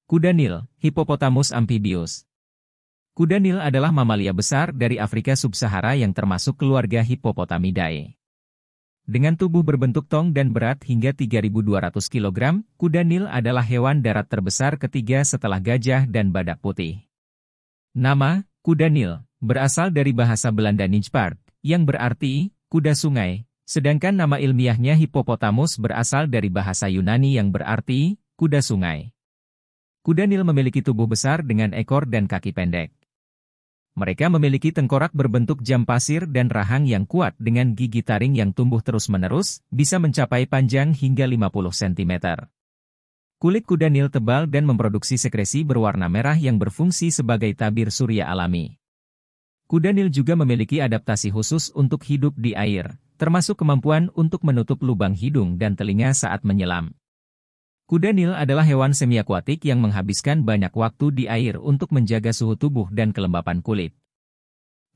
Kuda Nil, Hippopotamus amphibius. Kuda Nil adalah mamalia besar dari Afrika Sub-Sahara yang termasuk keluarga Hippopotamidae. Dengan tubuh berbentuk tong dan berat hingga 3.200 kg, kuda Nil adalah hewan darat terbesar ketiga setelah gajah dan badak putih. Nama, kuda Nil, berasal dari bahasa Belanda Nijpaard, yang berarti, kuda sungai, sedangkan nama ilmiahnya Hippopotamus berasal dari bahasa Yunani yang berarti, kuda sungai. Kuda Nil memiliki tubuh besar dengan ekor dan kaki pendek. Mereka memiliki tengkorak berbentuk jam pasir dan rahang yang kuat dengan gigi taring yang tumbuh terus-menerus, bisa mencapai panjang hingga 50 cm. Kulit kuda Nil tebal dan memproduksi sekresi berwarna merah yang berfungsi sebagai tabir surya alami. Kuda Nil juga memiliki adaptasi khusus untuk hidup di air, termasuk kemampuan untuk menutup lubang hidung dan telinga saat menyelam. Kuda Nil adalah hewan semi-akuatik yang menghabiskan banyak waktu di air untuk menjaga suhu tubuh dan kelembapan kulit.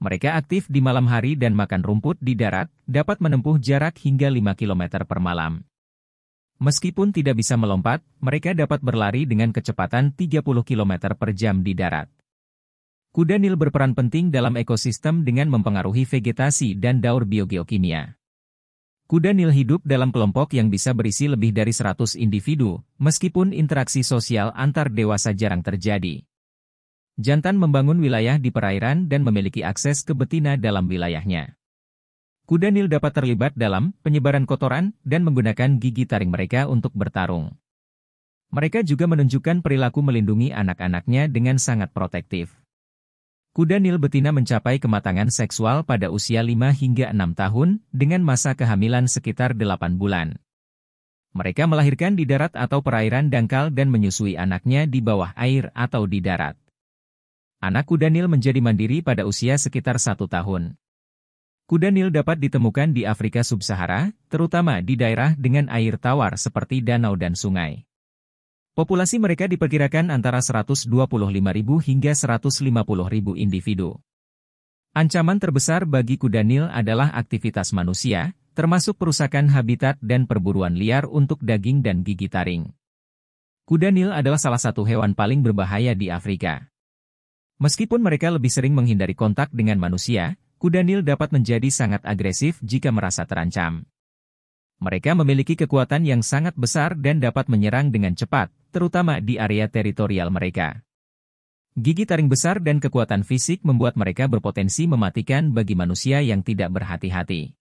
Mereka aktif di malam hari dan makan rumput di darat, dapat menempuh jarak hingga 5 km per malam. Meskipun tidak bisa melompat, mereka dapat berlari dengan kecepatan 30 km per jam di darat. Kuda Nil berperan penting dalam ekosistem dengan mempengaruhi vegetasi dan daur biogeokimia. Kuda Nil hidup dalam kelompok yang bisa berisi lebih dari 100 individu, meskipun interaksi sosial antar dewasa jarang terjadi. Jantan membangun wilayah di perairan dan memiliki akses ke betina dalam wilayahnya. Kuda Nil dapat terlibat dalam penyebaran kotoran dan menggunakan gigi taring mereka untuk bertarung. Mereka juga menunjukkan perilaku melindungi anak-anaknya dengan sangat protektif. Kuda Nil betina mencapai kematangan seksual pada usia 5 hingga 6 tahun, dengan masa kehamilan sekitar 8 bulan. Mereka melahirkan di darat atau perairan dangkal dan menyusui anaknya di bawah air atau di darat. Anak kuda Nil menjadi mandiri pada usia sekitar 1 tahun. Kuda Nil dapat ditemukan di Afrika Sub-Sahara, terutama di daerah dengan air tawar seperti danau dan sungai. Populasi mereka diperkirakan antara 125.000 hingga 150.000 individu. Ancaman terbesar bagi kuda Nil adalah aktivitas manusia, termasuk perusakan habitat dan perburuan liar untuk daging dan gigi taring. Kuda Nil adalah salah satu hewan paling berbahaya di Afrika. Meskipun mereka lebih sering menghindari kontak dengan manusia, kuda Nil dapat menjadi sangat agresif jika merasa terancam. Mereka memiliki kekuatan yang sangat besar dan dapat menyerang dengan cepat, terutama di area teritorial mereka. Gigi taring besar dan kekuatan fisik membuat mereka berpotensi mematikan bagi manusia yang tidak berhati-hati.